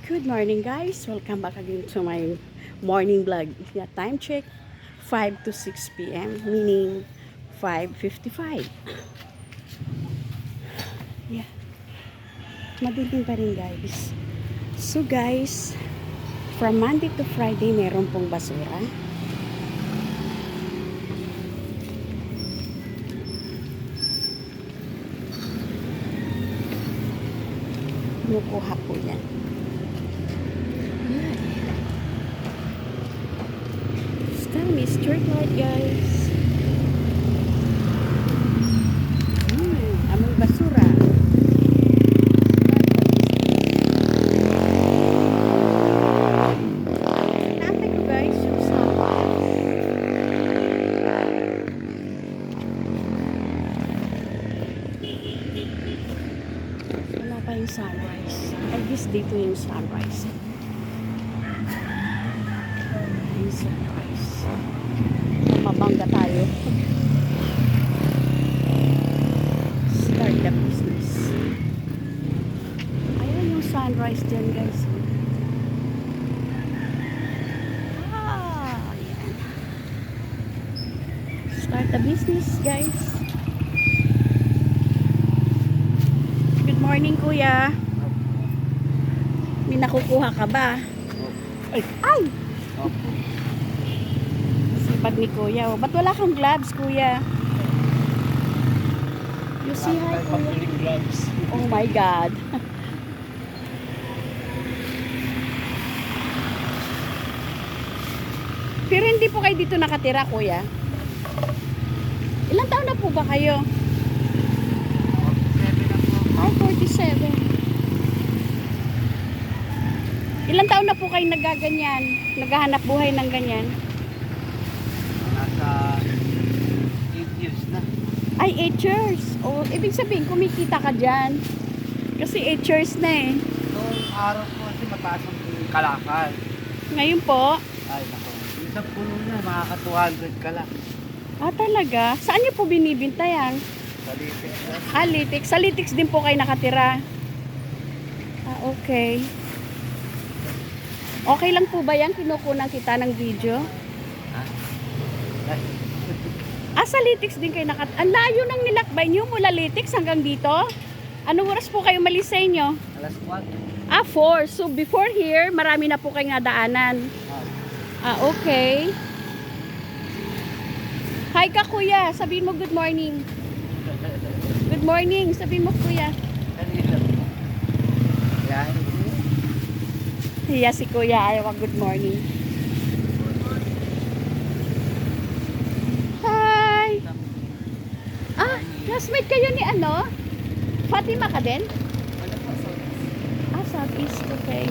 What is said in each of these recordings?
Good morning guys, welcome back again to my morning vlog. Yeah, time check 5 to 6 p.m. meaning 5:55. Yeah, madilim pa rin guys. So guys, from Monday to Friday meron pong basura. Kinukuha po yan. Tell me street light guys. Among basura. Naantay ko guys yung wala pa yung sunrise. I guess dito yung sunrise. Yung sunrise. Mabangga tayo. Start the business. Ayan yung sunrise dyan guys. Ayan. Start the business guys. Good morning kuya. May nakukuha ka ba? Ay! Ay! Sipag ni kuya. Ba't wala kang gloves kuya? You see hi kuya? Oh my God. Pero hindi po kayo dito nakatira kuya? Ilang taon na po ba kayo? Ay, 47. Ilang taon na po kayo nagaganyan? Naghahanap buhay ng ganyan? Nasa 8 years na. Ay, 8 years. O, ibig sabihin, kumikita ka dyan. Kasi 8 years na eh. Noong araw ko kasi mataas ang kalakal. Ngayon po, Ay, nako. Isang puno na, makaka 200 ka lang. talaga? Saan niyo po binibinta yan? Sa litis na. Litix. Sa Litix din po kayo nakatira. Okay. Okay lang po ba yan? Kinukunan kita ng video? Ha? Ay, Sa Litix din kayo nakatira. Ang layo ng nilakbay niyo mula Litix hanggang dito? Anong oras po kayo malis sa inyo? alas 4. 4. So before here, marami na po kayong nadaanan. Okay. Hi ka kuya, sabihin mo good morning. Good morning, sabihin mo kuya. Kanina. Yan. Hiya si kuya, ayaw ang good morning. Hi! Classmate kayo ni ano? Fatima ka din? Wala pa sa Southeast, okay.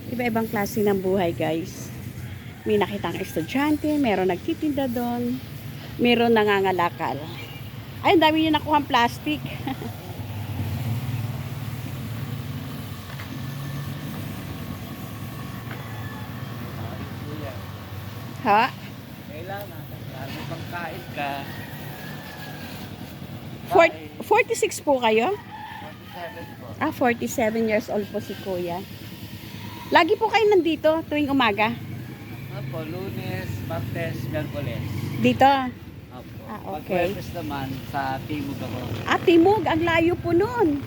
Iba-ibang klase ng buhay guys. May nakitang estudyante, meron nagtitinda doon, meron nangangalakal. Ay, ang dami niyo nakuhang plastic. kuya. Ha? Kailangan. Lalo pagkain ka. 46 po kayo? 47 po. 47 years old po si kuya. Lagi po kayo nandito tuwing umaga? Opo, Lunes, Martes, Miyerkules. Dito? Opo. Okay. Pag-Webes naman sa Timog ako. Timog, ang layo po nun.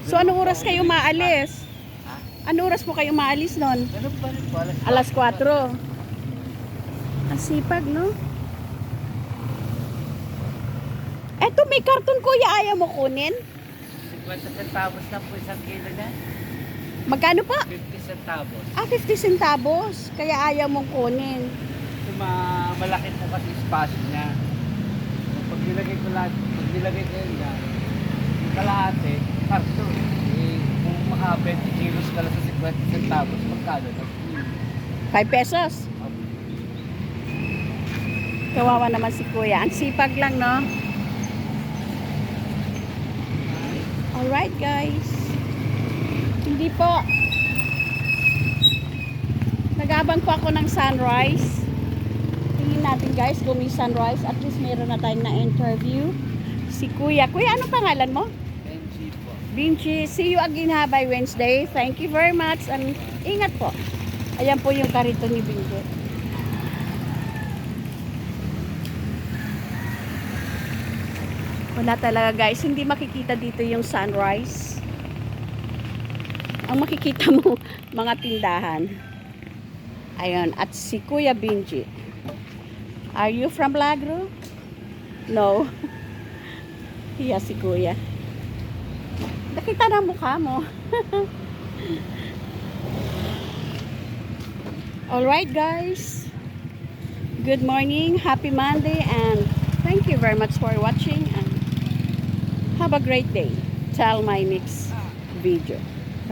So, anong oras kayo maalis? Ha? Anong oras po kayo maalis nun? Ganun pa rin po. Alas 4. Ang sipag, no? Eto, may karton kuya, ayaw mo kunin? 50 centavos na po isang kilo na. Magkano po? 50 centavos. 50 centavos. Kaya ayaw mong kunin. Kasi malaki po kasi espasyo niya. Pag nilagay ko lahat, pag nilagay ko yun yan, yung kalahati, karton. Kung maka 20 kilos ka lang sa 50 centavos, magkano na? 5 pesos. Kawawa naman si kuya. Ang sipag lang, no? Alright, guys. Hindi po. Nag-abang po ako ng sunrise. Tingin natin guys kung may sunrise. At least meron na tayong na-interview. Si Kuya. Kuya, anong pangalan mo? NG po. Vinci. See you again ha by Wednesday. Thank you very much. And ingat po. Ayan po yung karito ni Vinci. Wala talaga guys. Hindi makikita dito yung sunrise. Ang makikita mo, mga tindahan. Ayun. At si Kuya Vinci. Are you from Lagro? No. Hiya si Kuya. Nakita na mukha mo. Alright guys. Good morning. Happy Monday. And thank you very much for watching. And have a great day. Till my next video.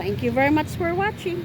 Thank you very much for watching.